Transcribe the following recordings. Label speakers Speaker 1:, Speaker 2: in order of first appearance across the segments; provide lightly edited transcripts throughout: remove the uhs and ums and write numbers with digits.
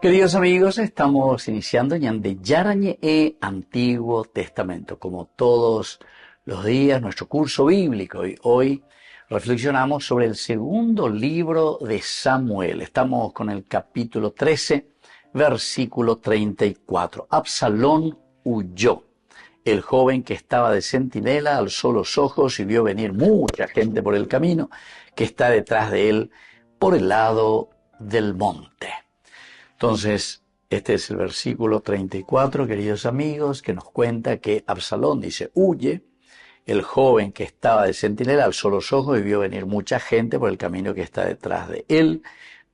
Speaker 1: Queridos amigos, estamos iniciando de Yarañe Antiguo Testamento, como todos los días, nuestro curso bíblico. Y hoy reflexionamos sobre el segundo libro de Samuel. Estamos con el capítulo 13, versículo 34. Absalón huyó. El joven que estaba de centinela alzó los ojos y vio venir mucha gente por el camino que está detrás de él por el lado del monte. Entonces, este es el versículo 34, queridos amigos, que nos cuenta que Absalón dice, huye. El joven que estaba de centinela alzó los ojos y vio venir mucha gente por el camino que está detrás de él,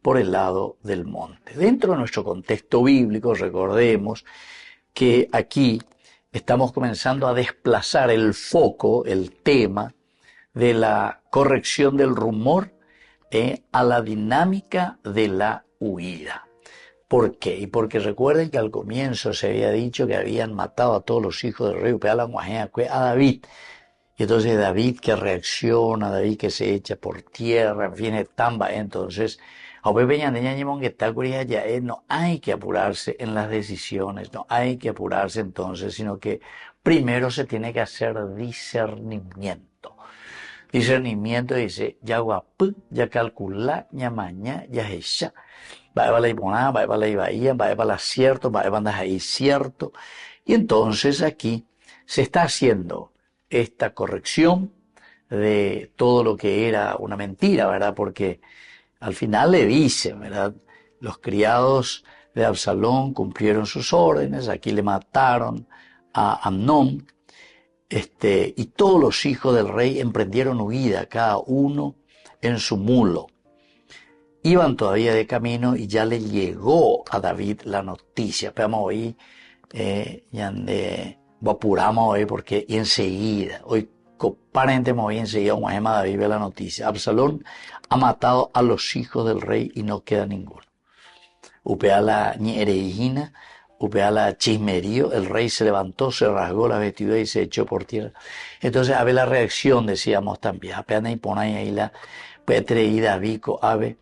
Speaker 1: por el lado del monte. Dentro de nuestro contexto bíblico, recordemos que aquí estamos comenzando a desplazar el foco, el tema de la corrección del rumor a la dinámica de la huida. ¿Por qué? Y porque recuerden que al comienzo se había dicho que habían matado a todos los hijos del rey a David. Y entonces David que reacciona, David que se echa por tierra, en fin, entonces, no hay que apurarse en las decisiones, no hay que apurarse entonces, sino que primero se tiene que hacer discernimiento. Discernimiento dice, ya guapú, ya calculá, ya maña, ya hecha. Va a la iboná, va a la ibaía, va a la cierto, va a ahí cierto. Y entonces aquí se está haciendo esta corrección de todo lo que era una mentira, ¿verdad? Porque al final le dicen, ¿verdad? Los criados de Absalón cumplieron sus órdenes, aquí le mataron a Amnón, y todos los hijos del rey emprendieron huida, cada uno en su mulo. Iban todavía de camino y ya le llegó a David la noticia. Pero hoy, apuramos hoy porque enseguida, hoy aparentemente hoy enseguida, David ve la noticia. Absalón ha matado a los hijos del rey y no queda ninguno. Upea la ñereijina, upea la chismerío, el rey se levantó, se rasgó la vestidura y se echó por tierra. Entonces, a ver la reacción, decíamos también. Apenas y ponen ahí la Petre y David, ave.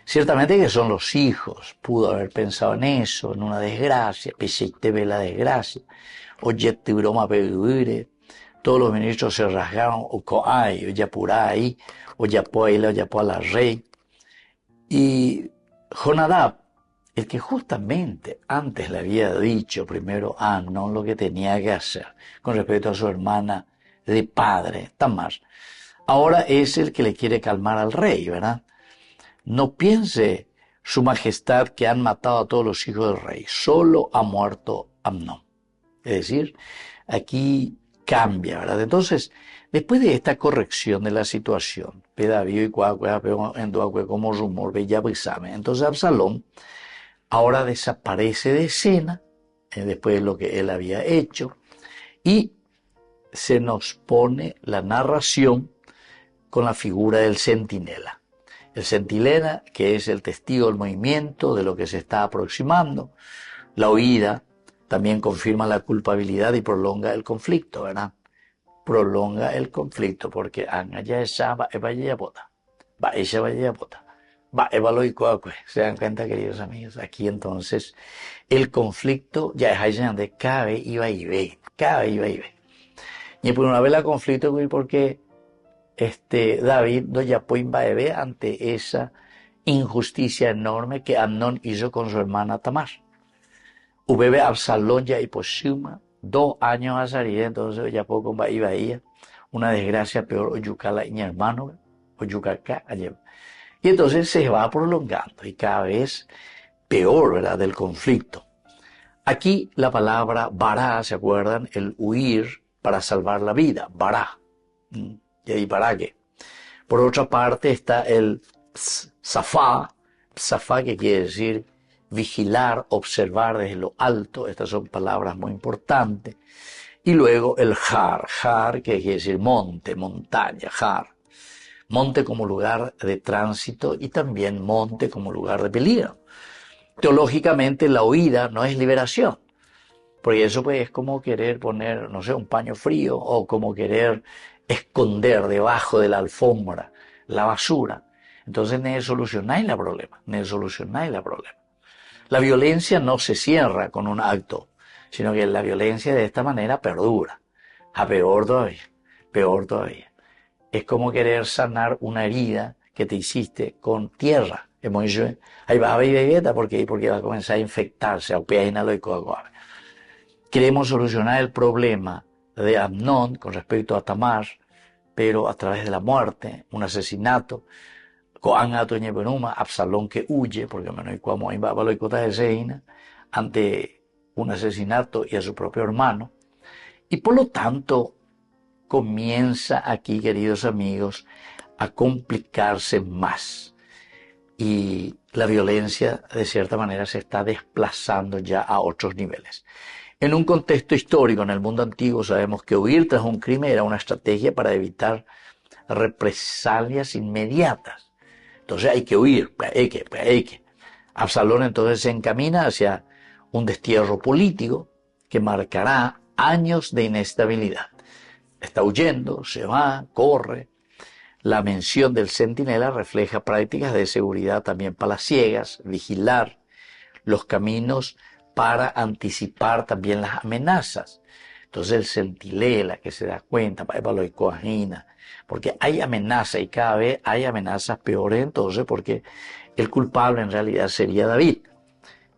Speaker 1: Ciertamente que son los hijos, pudo haber pensado en eso, en una desgracia, te ve la desgracia, oye, te broma pedir, todos los ministros se rasgaron, o ya pura ahí, o ya po a la rey. Y Jonadab, el que justamente antes le había dicho primero a Amnón lo que tenía que hacer con respecto a su hermana de padre, Tamar, ahora es el que le quiere calmar al rey, ¿verdad? No piense su majestad que han matado a todos los hijos del rey, solo ha muerto Amnón. Es decir, aquí cambia, ¿verdad? Entonces, después de esta corrección de la situación, como rumor, entonces Absalón ahora desaparece de escena, después de lo que él había hecho, y se nos pone la narración con la figura del centinela. El centinela, que es el testigo del movimiento, de lo que se está aproximando. La huida también confirma la culpabilidad y prolonga el conflicto, ¿verdad? Prolonga el conflicto, porque se dan cuenta, queridos amigos, aquí entonces el conflicto ya es de cada vez iba y ve. Y por una vez el conflicto porque David no ya puede ante esa injusticia enorme que Amnón hizo con su hermana Tamar. Ubebe Absalón ya y posuma 2 años a salir, entonces ya poco iba una desgracia peor, oyucala y mi hermano, oyucacá, y entonces se va prolongando y cada vez peor, ¿verdad?, del conflicto. Aquí la palabra bará, ¿se acuerdan? El huir para salvar la vida, bará. Y ahí para qué. Por otra parte está el safá, que quiere decir vigilar, observar desde lo alto. Estas son palabras muy importantes. Y luego el jar, que quiere decir monte, montaña, jar. Monte como lugar de tránsito y también monte como lugar de peligro. Teológicamente la huida no es liberación. Porque eso pues es como querer poner, no sé, un paño frío o como querer esconder debajo de la alfombra la basura. Entonces no solucionáis el problema. La violencia no se cierra con un acto, sino que la violencia de esta manera perdura. Peor todavía, peor todavía. Es como querer sanar una herida que te hiciste con tierra. Ahí va a haber porque va a comenzar a infectarse, Queremos solucionar el problema de Amnón con respecto a Tamar, pero a través de la muerte, un asesinato. Absalón que huye, porque ante un asesinato y a su propio hermano. Y por lo tanto, comienza aquí, queridos amigos, a complicarse más. Y la violencia, de cierta manera, se está desplazando ya a otros niveles. En un contexto histórico, en el mundo antiguo, sabemos que huir tras un crimen era una estrategia para evitar represalias inmediatas. Entonces hay que huir, hay que. Absalón entonces se encamina hacia un destierro político que marcará años de inestabilidad. Está huyendo, se va, corre. La mención del centinela refleja prácticas de seguridad también palaciegas, vigilar los caminos para anticipar también las amenazas. Entonces el centinela que se da cuenta, porque hay amenazas y cada vez hay amenazas peores entonces porque el culpable en realidad sería David.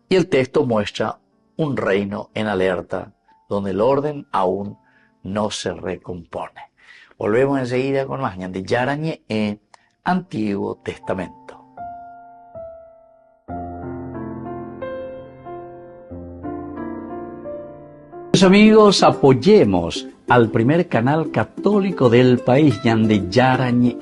Speaker 1: Y el texto muestra un reino en alerta donde el orden aún no se recompone. Volvemos enseguida con más de Yarañe en Antiguo Testamento. Amigos, apoyemos al primer canal católico del país, Yande Yarañe.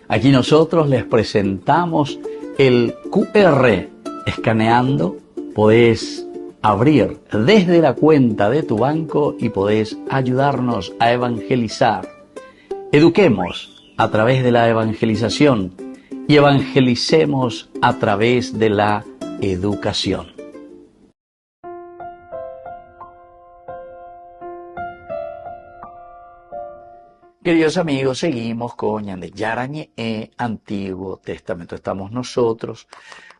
Speaker 1: Aquí nosotros les presentamos el QR. Escaneando podés abrir desde la cuenta de tu banco y podés ayudarnos a evangelizar. Eduquemos a través de la evangelización y evangelicemos a través de la educación. Queridos amigos, seguimos con Yande Yarañe Antiguo Testamento. Estamos nosotros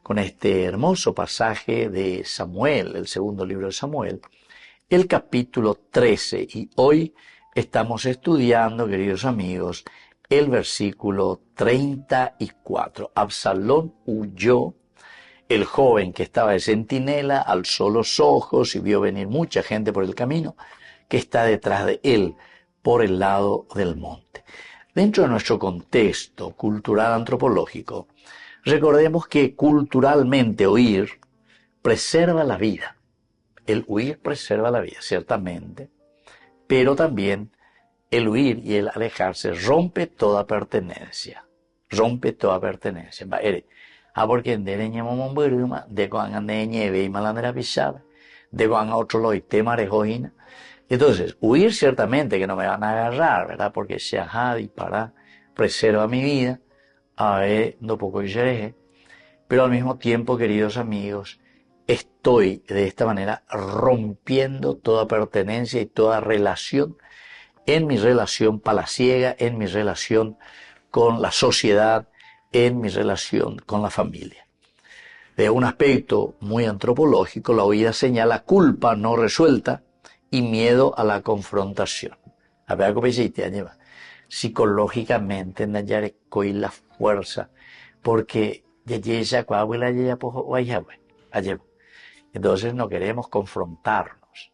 Speaker 1: con este hermoso pasaje de Samuel, el segundo libro de Samuel, el capítulo 13. Y hoy estamos estudiando, queridos amigos, el versículo 34. Absalón huyó. El joven que estaba de centinela alzó los ojos y vio venir mucha gente por el camino que está detrás de él, por el lado del monte. Dentro de nuestro contexto cultural antropológico, recordemos que culturalmente huir preserva la vida. El huir preserva la vida, ciertamente, pero también el huir y el alejarse rompe toda pertenencia. Rompe toda pertenencia. Porque de otro lo entonces, huir ciertamente que no me van a agarrar, ¿verdad? Porque si disparar preserva mi vida, no poco y pero al mismo tiempo, queridos amigos, estoy de esta manera rompiendo toda pertenencia y toda relación en mi relación palaciega, en mi relación con la sociedad, en mi relación con la familia. De un aspecto muy antropológico, la huida señala culpa no resuelta y miedo a la confrontación. Psicológicamente, con la fuerza, porque entonces no queremos confrontarnos.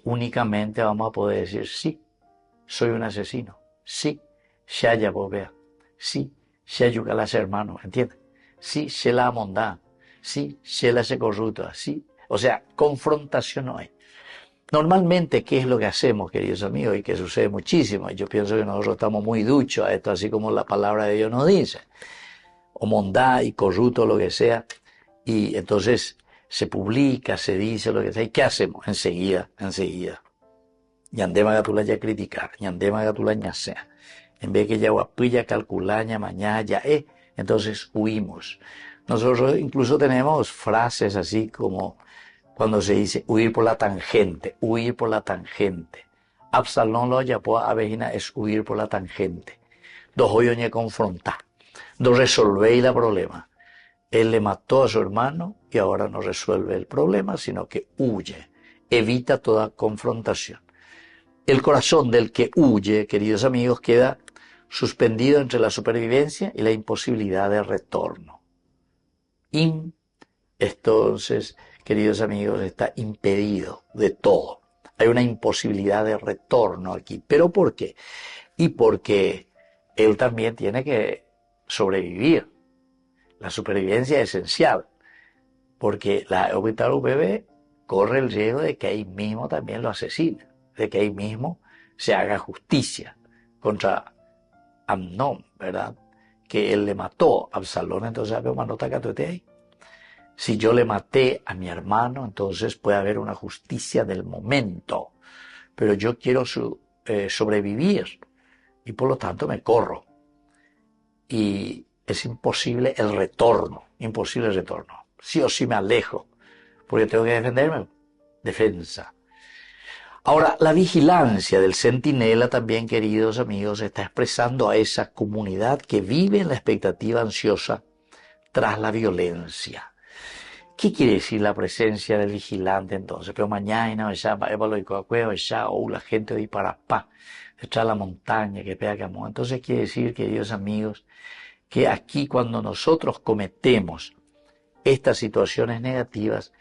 Speaker 1: Únicamente vamos a poder decir, sí, soy un asesino, sí, Shaya Bobea, sí, Shayuka las hermanos, ¿entiendes? Sí, Shela Mondá, sí, Shela se corrupta, sí. O sea, confrontación no hay. Normalmente, ¿qué es lo que hacemos, queridos amigos? Y que sucede muchísimo. Yo pienso que nosotros estamos muy duchos a esto, así como la palabra de Dios nos dice. O mondá y corrupto, lo que sea. Y entonces se publica, se dice lo que sea. ¿Y qué hacemos? Enseguida. Yandema gatula ya criticar, yandema gatula ya sea. En vez que ya guapilla, calculaña, mañana, ya entonces huimos. Nosotros incluso tenemos frases así como cuando se dice huir por la tangente, huir por la tangente. Absalón lo llamó a Vegina es huir por la tangente. Dos hoyos ni confrontar. no resolvéis el problema. Él le mató a su hermano y ahora no resuelve el problema, sino que huye, evita toda confrontación. El corazón del que huye, queridos amigos, queda suspendido entre la supervivencia y la imposibilidad de retorno. Entonces, queridos amigos, está impedido de todo. Hay una imposibilidad de retorno aquí. ¿Pero por qué? Y porque él también tiene que sobrevivir. La supervivencia es esencial, porque la orbital UPB corre el riesgo de que ahí mismo también lo asesinen, de que ahí mismo se haga justicia contra Amnón, ¿verdad? Que él le mató a Absalón, entonces ahí. Si yo le maté a mi hermano, entonces puede haber una justicia del momento, pero yo quiero sobrevivir y por lo tanto me corro. Y es imposible el retorno, imposible el retorno. Sí o sí me alejo, porque tengo que defenderme. Defensa. Ahora, la vigilancia del centinela también, queridos amigos, está expresando a esa comunidad que vive en la expectativa ansiosa tras la violencia. ¿Qué quiere decir la presencia del vigilante entonces? Pero mañana ya o la gente de Parapá, detrás de la montaña que pega Camón. Entonces quiere decir, queridos amigos, que aquí cuando nosotros cometemos estas situaciones negativas,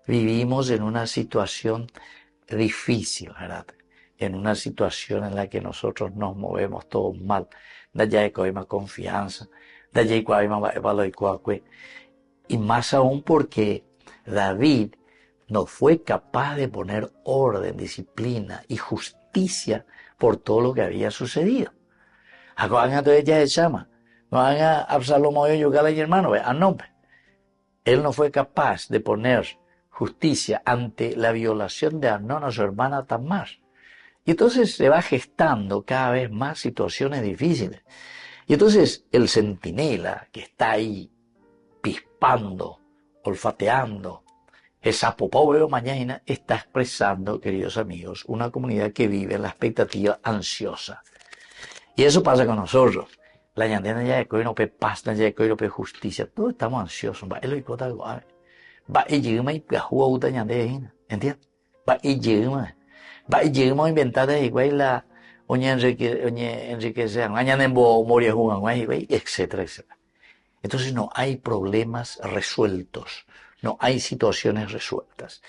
Speaker 1: vivimos en una situación difícil, ¿verdad? En una situación en la que nosotros nos movemos todos mal. Hay más confianza. Y más aún porque David no fue capaz de poner orden, disciplina y justicia por todo lo que había sucedido. Él no fue capaz de poner justicia ante la violación de Amnón a su hermana Tamar. Y entonces se va gestando cada vez más situaciones difíciles. Y entonces el centinela que está ahí pispando, olfateando, esa pobre mañana está expresando, queridos amigos, una comunidad que vive en la expectativa ansiosa. Y eso pasa con nosotros. La ñandena ya de no pe paz, ya de no pe justicia. Todos estamos ansiosos. Va, y ¿entiendes? Va, y inventar de igual la enriquecer, etcétera, etcétera. Entonces no hay problemas resueltos, no hay situaciones resueltas.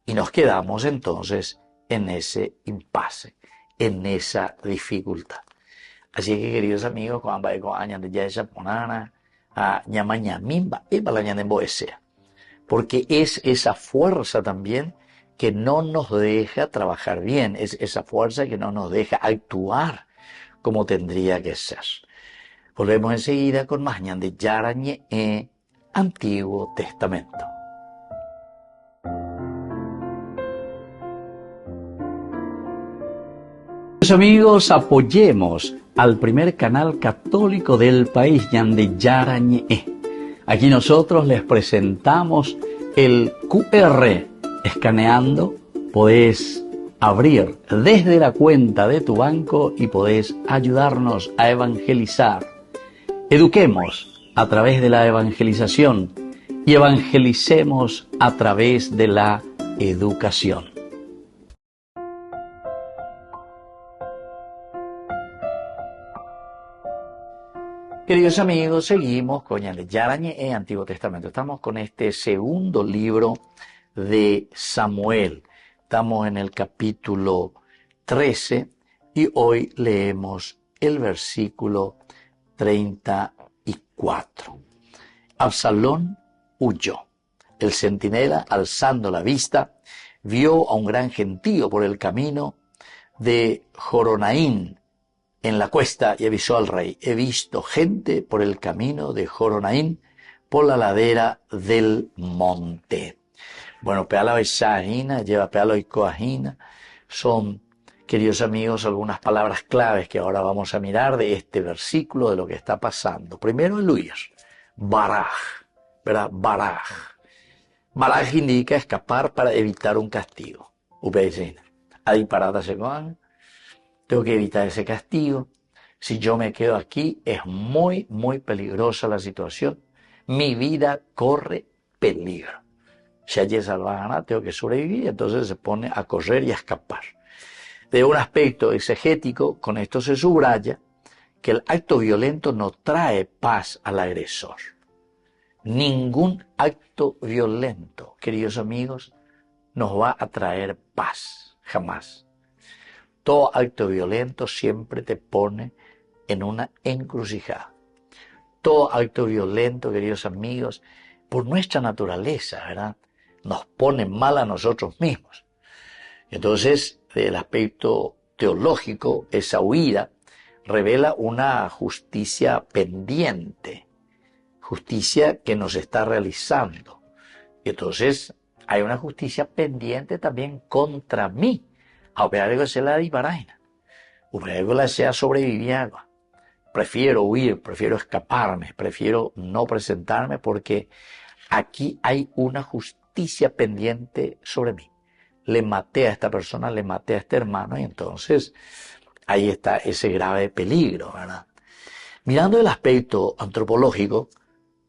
Speaker 1: Y nos quedamos entonces en ese impasse, en esa dificultad. Así que, queridos amigos, porque es esa fuerza también que no nos deja trabajar bien, es esa fuerza que no nos deja actuar como tendría que ser. Volvemos enseguida con más de Yarañe Antiguo Testamento. Amigos, apoyemos al primer canal católico del país, Ñande Yarañe. Aquí nosotros les presentamos el QR. Escaneando, podés abrir desde la cuenta de tu banco y podés ayudarnos a evangelizar. Eduquemos a través de la evangelización y evangelicemos a través de la educación. Queridos amigos, seguimos con Yarañe Antiguo Testamento. Estamos con este segundo libro de Samuel. Estamos en el capítulo 13 y hoy leemos el versículo 34. Absalón huyó. El centinela, alzando la vista, vio a un gran gentío por el camino de Joronaín en la cuesta y avisó al rey: he visto gente por el camino de Joronaín, por la ladera del monte. Bueno, pealo y Shahina, lleva pealo y Coahina, son, queridos amigos, algunas palabras claves que ahora vamos a mirar de este versículo, de lo que está pasando. Primero el huir, baraj, ¿verdad? Baraj. Baraj indica escapar para evitar un castigo. Upeicina. Hay paradas en tengo que evitar ese castigo, Si yo me quedo aquí, es muy, muy peligrosa la situación. Mi vida corre peligro. Si allí salvaje tengo que sobrevivir, entonces se pone a correr y a escapar. De un aspecto exegético, con esto se subraya que el acto violento no trae paz al agresor. Ningún acto violento, queridos amigos, nos va a traer paz, jamás. Todo acto violento siempre te pone en una encrucijada. Todo acto violento, queridos amigos, por nuestra naturaleza, ¿verdad?, nos pone mal a nosotros mismos. Entonces, del aspecto teológico, esa huida revela una justicia pendiente, justicia que nos está realizando. Entonces, hay una justicia pendiente también contra mí. Aunque que se la divaraina, aunque la sea sobrevivir. Prefiero huir, prefiero escaparme, prefiero no presentarme porque aquí hay una justicia pendiente sobre mí. Le maté a esta persona, le maté a este hermano y entonces ahí está ese grave peligro, ¿verdad? Mirando el aspecto antropológico,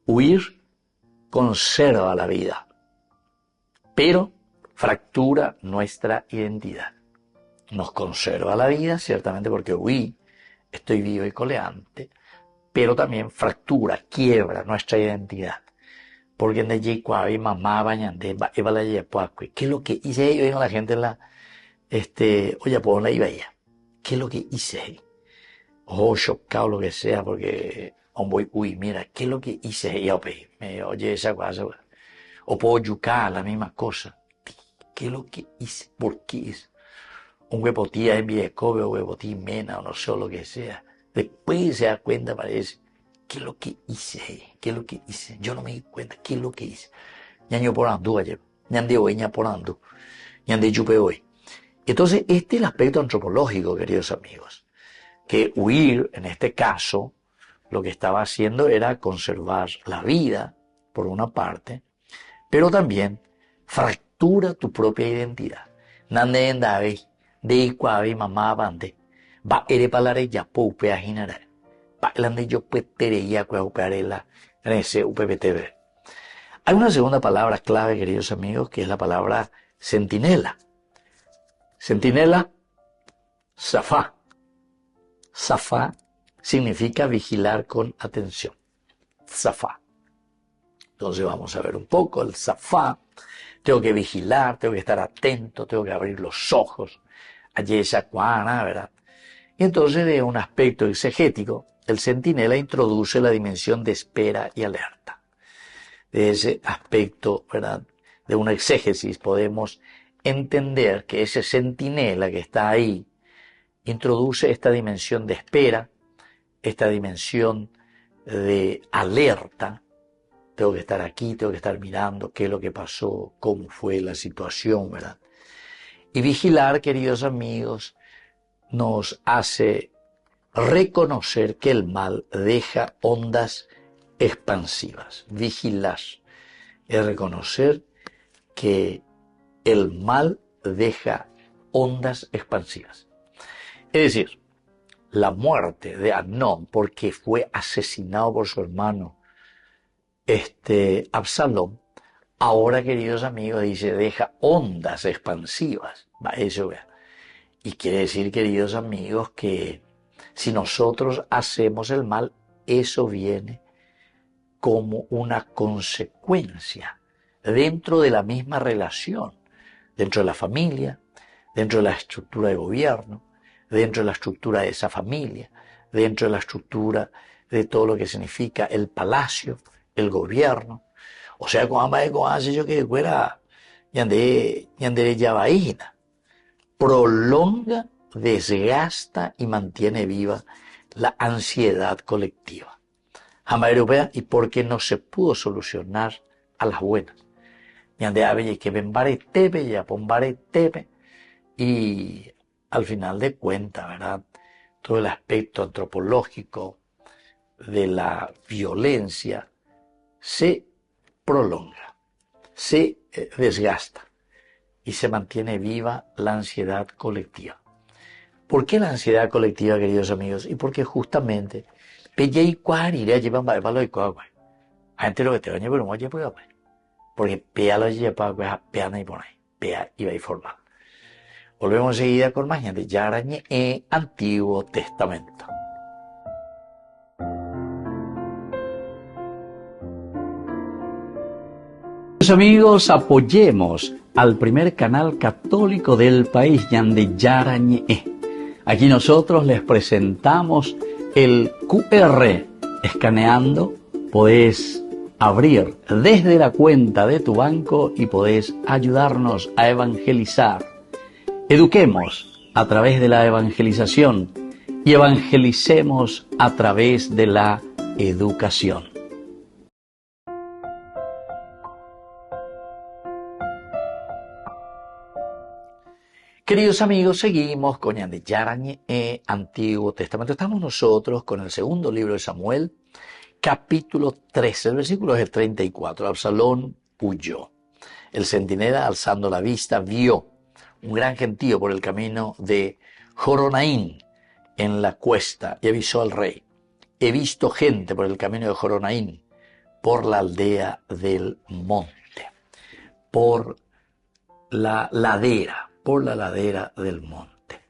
Speaker 1: huir conserva la vida, pero fractura nuestra identidad. Nos conserva la vida, ciertamente porque huí, estoy vivo y coleante, pero también fractura, quiebra nuestra identidad. Porque en allí cuando mamá bañande, iba la ¿qué es lo que hice? Yo digo a la gente en la, oye, pues la iba ella. ¿Qué es lo que hice? Oh, chocado lo que sea, porque, hombre, uy, mira, ¿qué es lo que hice? Y me oye esa cosa. O puedo yucar la misma cosa. ¿Qué es lo que hice? ¿Por qué hice? Un huepotía en Villescobe o huepotía en Mena o no sé lo que sea. Después se da cuenta, parece, ¿qué es lo que hice? ¿Qué es lo que hice? Yo no me di cuenta, ¿qué es lo que hice? Ñaño por andú ayer, ñande hoy, ña por andú, ñande chupe hoy. Entonces, este es el aspecto antropológico, queridos amigos, que huir, en este caso, lo que estaba haciendo era conservar la vida, por una parte, pero también fractura tu propia identidad. Nande en David, de Iguavi, mamá bande, va ere palare ya poupe a generar. Va elande yo pues tereía cuaupearela en ese UPPTV. Hay una segunda palabra clave, queridos amigos, que es la palabra centinela. Centinela, zafá. Zafá significa vigilar con atención. Zafá. Entonces vamos a ver un poco el zafá. Tengo que vigilar, tengo que estar atento, tengo que abrir los ojos. Allí esa cuana, ¿verdad? Y entonces, de un aspecto exegético, el centinela introduce la dimensión de espera y alerta. De ese aspecto, ¿verdad?, de una exégesis, podemos entender que ese centinela que está ahí introduce esta dimensión de espera, esta dimensión de alerta. Tengo que estar aquí, tengo que estar mirando qué es lo que pasó, cómo fue la situación, ¿verdad? Y vigilar, queridos amigos, nos hace reconocer que el mal deja ondas expansivas. Vigilar es reconocer que el mal deja ondas expansivas. Es decir, la muerte de Amnón, porque fue asesinado por su hermano Absalón, ahora, queridos amigos, dice, deja ondas expansivas. Eso vea. Y quiere decir, queridos amigos, que si nosotros hacemos el mal, eso viene como una consecuencia dentro de la misma relación, dentro de la familia, dentro de la estructura de gobierno, dentro de la estructura de esa familia, dentro de la estructura de todo lo que significa el palacio, el gobierno. O sea, como hace yo que fuera yandere yabaína. Prolonga, desgasta y mantiene viva la ansiedad colectiva. Jamás europea, y porque no se pudo solucionar a las buenas. Yande abe que benbare tepe, ya pombare tepe, y al final de cuentas, ¿verdad?, todo el aspecto antropológico de la violencia se prolonga, se desgasta y se mantiene viva la ansiedad colectiva. ¿Por qué la ansiedad colectiva, queridos amigos? Y porque justamente, pellei cuarira llevan palo y cuagua. Gente lo que te baña, pero no oye, pues, porque pea la lleva, pues, pea y por ahí, pea y va a formar. Volvemos enseguida con más de Yarañe en Antiguo Testamento. Amigos, apoyemos al primer canal católico del país, Yande Yarañe. Aquí nosotros les presentamos el QR. Escaneando, podés abrir desde la cuenta de tu banco y podés ayudarnos a evangelizar. Eduquemos a través de la evangelización y evangelicemos a través de la educación. Queridos amigos, seguimos con Yande Yarañe, Antiguo Testamento. Estamos nosotros con el segundo libro de Samuel, capítulo 13, el versículo es el 34. Absalón huyó. El centinela, alzando la vista, vio un gran gentío por el camino de Joronaín en la cuesta y avisó al rey: he visto gente por el camino de Joronaín, por la aldea del monte, por la ladera del monte.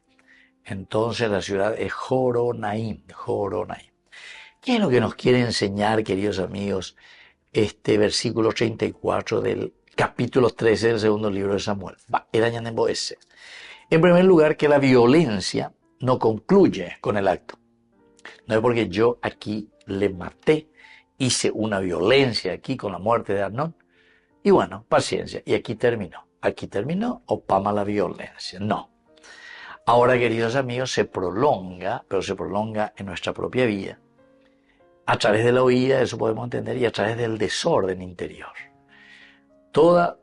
Speaker 1: Entonces la ciudad es Joronaín. ¿Qué es lo que nos quiere enseñar, queridos amigos, este versículo 34 del capítulo 13 del segundo libro de Samuel? En primer lugar, que la violencia no concluye con el acto. No es porque yo aquí le maté, hice una violencia aquí con la muerte de Amnón, y bueno, paciencia, y aquí terminó, o pama la violencia. No. Ahora, queridos amigos, se prolonga, pero se prolonga en nuestra propia vida. A través de la huida, eso podemos entender, y a través del desorden interior. Toda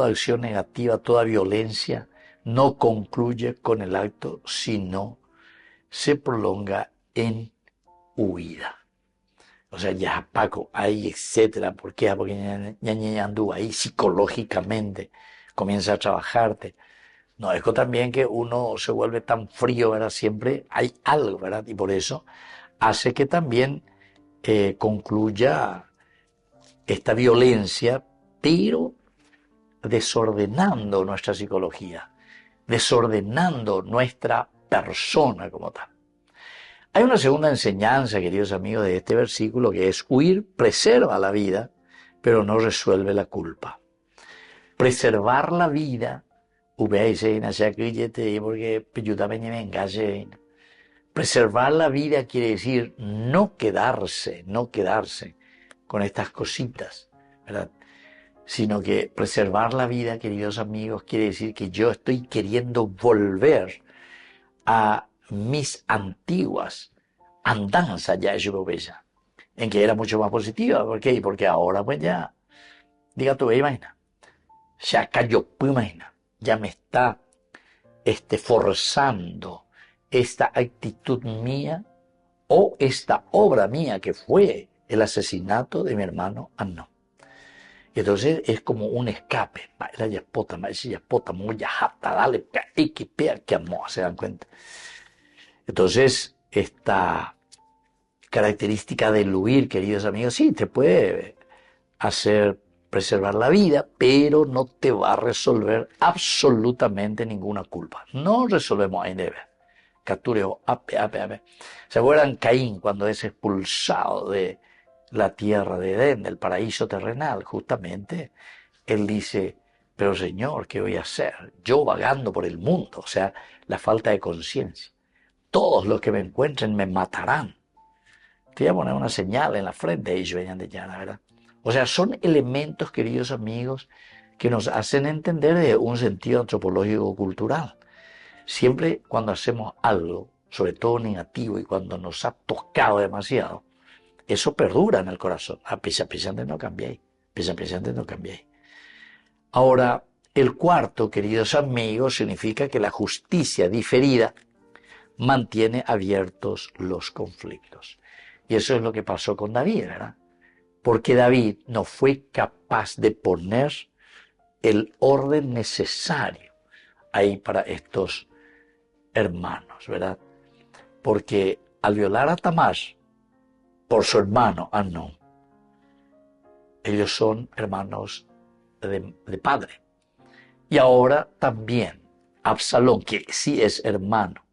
Speaker 1: acción negativa, toda violencia no concluye con el acto, sino se prolonga en huida. O sea, ya Paco, ahí, etcétera. ¿Por qué? Porque ya anduvo ahí psicológicamente, comienza a trabajarte. No, es que también que uno se vuelve tan frío, ¿verdad? Siempre hay algo, ¿verdad? Y por eso hace que también concluya esta violencia, pero desordenando nuestra psicología, desordenando nuestra persona como tal. Hay una segunda enseñanza, queridos amigos, de este versículo, que es: huir preserva la vida, pero no resuelve la culpa. Preservar la vida, preservar la vida quiere decir no quedarse con estas cositas, ¿verdad? Sino que preservar la vida, queridos amigos, quiere decir que yo estoy queriendo volver a mis antiguas andanzas ya bella, en que era mucho más positiva. ¿Por qué? Porque ahora pues ya, diga tú, imagina, ya cayó, imagina, ya me está forzando esta actitud mía o esta obra mía que fue el asesinato de mi hermano Amnón. Y entonces es como un escape. ¿Se dan cuenta? Entonces, esta característica del huir, queridos amigos, sí, te puede hacer preservar la vida, pero no te va a resolver absolutamente ninguna culpa. No resolvemos ahí debe. Captureo, ¿Se acuerdan Caín cuando es expulsado de la tierra de Edén, del paraíso terrenal? Justamente, él dice: pero Señor, ¿qué voy a hacer? Yo vagando por el mundo, o sea, la falta de conciencia. Todos los que me encuentren me matarán. Te voy a poner una señal en la frente, ellos venían de llana, ¿verdad? O sea, son elementos, queridos amigos, que nos hacen entender de un sentido antropológico-cultural. Siempre cuando hacemos algo, sobre todo negativo, y cuando nos ha tocado demasiado, eso perdura en el corazón. Pesante no cambiéis. Pesante no cambiéis. Ahora, el cuarto, queridos amigos, significa que la justicia diferida mantiene abiertos los conflictos. Y eso es lo que pasó con David, ¿verdad? Porque David no fue capaz de poner el orden necesario ahí para estos hermanos, ¿verdad? Porque al violar a Tamar por su hermano Amnón, ellos son hermanos de padre. Y ahora también Absalón, que sí es hermano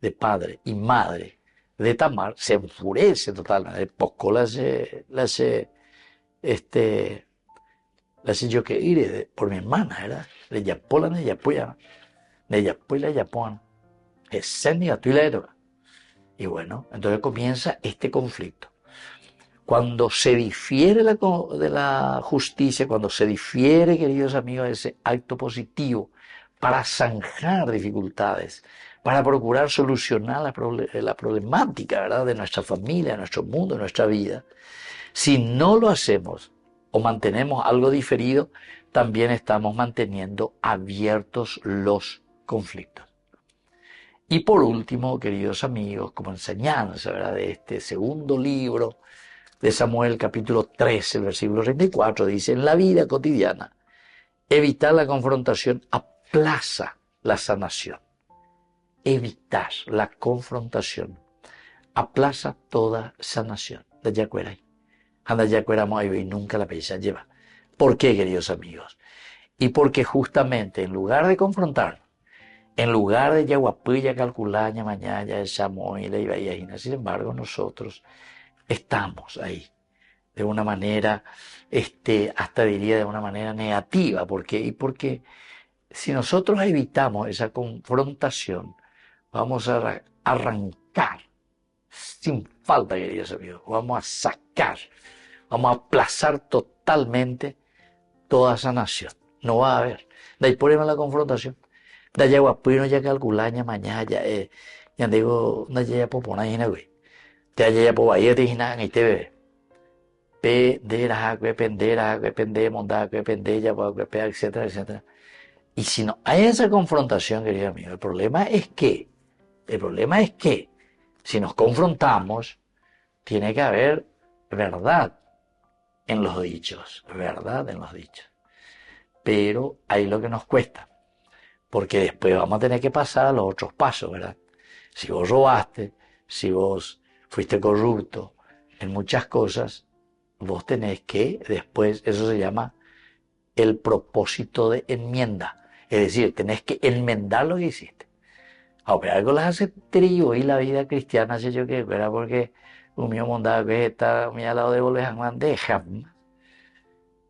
Speaker 1: de padre y madre de Tamar, se enfurece totalmente. Poco la sé yo que iré por mi hermana, ¿verdad? Le yapó la ne yapoya, le yapó y la yapón. Es y bueno, entonces comienza este conflicto. Cuando se difiere de la justicia, cuando se difiere, queridos amigos, ese acto positivo para zanjar dificultades, para procurar solucionar la problemática, ¿verdad?, de nuestra familia, de nuestro mundo, de nuestra vida, si no lo hacemos o mantenemos algo diferido, también estamos manteniendo abiertos los conflictos. Y por último, queridos amigos, como enseñanza, ¿verdad?, de este segundo libro de Samuel, capítulo 13, el versículo 34, dice: en la vida cotidiana, evitar la confrontación aplaza la sanación. Evitar la confrontación aplaza toda sanación. De Yacuera. Anda Yacuera y nunca la pesa lleva. ¿Por qué, queridos amigos? Y porque justamente en lugar de confrontarnos, en lugar de yaguapilla, calculaña, mañana, Samuel y la ibaína, sin embargo, nosotros estamos ahí de una manera, hasta diría de una manera negativa. ¿Por qué? Y porque si nosotros evitamos esa confrontación, vamos a arrancar sin falta, queridos amigos, vamos a sacar, vamos a aplazar totalmente toda esa nación. No va a haber. De ahí ponemos la confrontación. De allá guapino ya calculaña mañana ya digo, no ya popona y güey. De allá ya pobaya te y te bebé. Pendera, pende, monda, pendella, etcétera, etcétera. Y si no hay esa confrontación, querido amigo, el problema es que si nos confrontamos, tiene que haber verdad en los dichos, verdad en los dichos. Pero ahí lo que nos cuesta, porque después vamos a tener que pasar a los otros pasos, ¿verdad? Si vos robaste, si vos fuiste corrupto en muchas cosas, vos tenés que después, eso se llama el propósito de enmienda. Es decir, tenés que enmendar lo que hiciste. Ahora, algo las hace trío y la vida cristiana, sé yo que, era porque un mío mondado que está a mi lado de volver bandeja.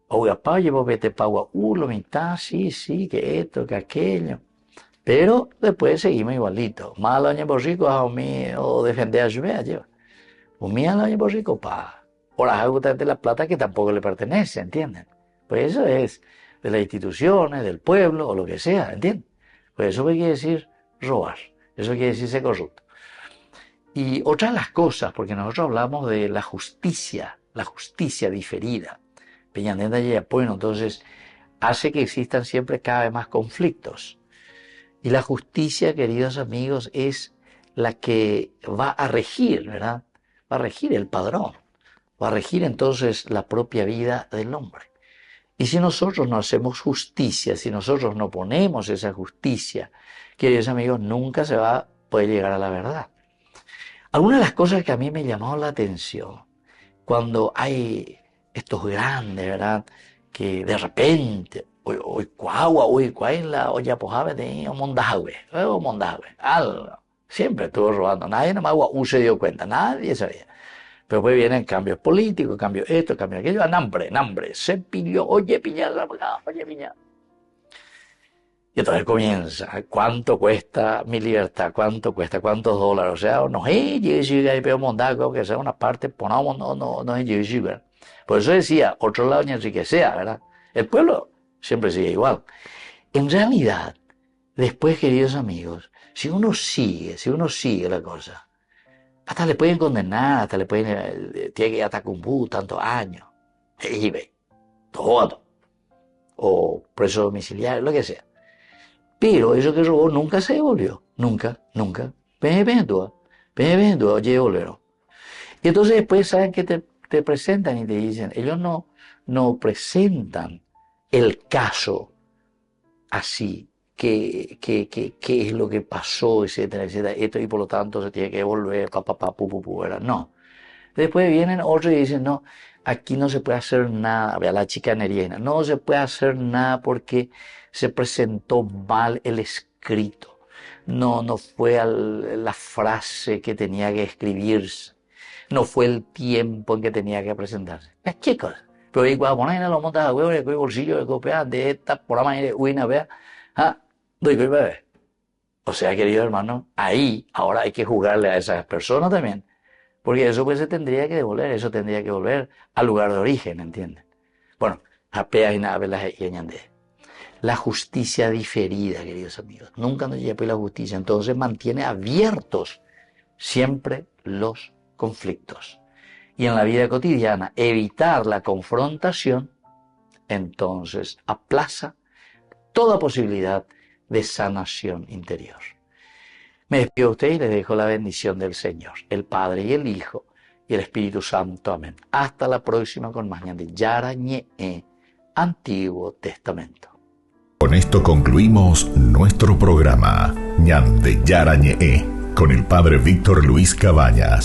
Speaker 1: Oiga, pa, llevo vete pa lo mitad, sí, que esto, que aquello. Pero después seguimos igualito. Más año por rico, o defender a lluvia, lleva. Un año por rico, pa. Ahora, justamente la plata que tampoco le pertenece, ¿entienden? Pues eso es de las instituciones, del pueblo, o lo que sea, ¿entienden? Pues eso quiere decir robar. Eso quiere decir ser corrupto. Y otra de las cosas, porque nosotros hablamos de la justicia diferida. Peñanenda y Apoyo, entonces, hace que existan siempre cada vez más conflictos. Y la justicia, queridos amigos, es la que va a regir, ¿verdad? Va a regir el padrón. Va a regir entonces la propia vida del hombre. Y si nosotros no hacemos justicia, si nosotros no ponemos esa justicia, queridos amigos, nunca se va a poder llegar a la verdad. Algunas de las cosas que a mí me llamó la atención, cuando hay estos grandes, ¿verdad?, que de repente, hoy en la olla pojave de Mondahue, algo, siempre estuvo robando, nadie nada más se dio cuenta, nadie sabía. Pero pues vienen cambios políticos, cambios esto, cambios aquello, hambre, se pilló, oye piña. Y entonces comienza, ¿cuánto cuesta mi libertad? ¿Cuánto cuesta? ¿Cuántos dólares? O sea, no es llegar pero mondago, que sea una parte, ponamos, no es llegar. Por eso decía, otro lado ni así que sea, ¿verdad? El pueblo siempre sigue igual. En realidad, después, queridos amigos, si uno sigue la cosa, hasta le pueden condenar, hasta le pueden, tiene que ir hasta Cumbú tantos años, y ve, todo, o preso domiciliario, lo que sea. Pero eso que robó nunca se devolvió, nunca. Oye, volvieron. Y entonces después saben que te presentan y te dicen, ellos no presentan el caso así, qué es lo que pasó, etcétera, etcétera, esto y por lo tanto se tiene que devolver, ¿verdad? No. Después vienen otros y dicen, no, aquí no se puede hacer nada, vea la chicanería, no se puede hacer nada porque se presentó mal el escrito, no fue la frase que tenía que escribirse, no fue el tiempo en que tenía que presentarse. Chicos, pero igual ponen los montas a huevo, el bolsillo de copia de esta por la manera de vea, doy que bebé. O sea, querido hermano, ahí ahora hay que jugarle a esas personas también. Porque eso pues se tendría que devolver, eso tendría que volver al lugar de origen, ¿entienden? Bueno, apenas y nada, y añade. La justicia diferida, queridos amigos. Nunca nos llega la justicia. Entonces mantiene abiertos siempre los conflictos. Y en la vida cotidiana, evitar la confrontación, entonces aplaza toda posibilidad de sanación interior. Me despido de usted y les dejo la bendición del Señor, el Padre y el Hijo y el Espíritu Santo. Amén. Hasta la próxima con más de Yarañe, Antiguo Testamento.
Speaker 2: Con esto concluimos nuestro programa Ñande Yarañe con el Padre Víctor Luis Cabañas.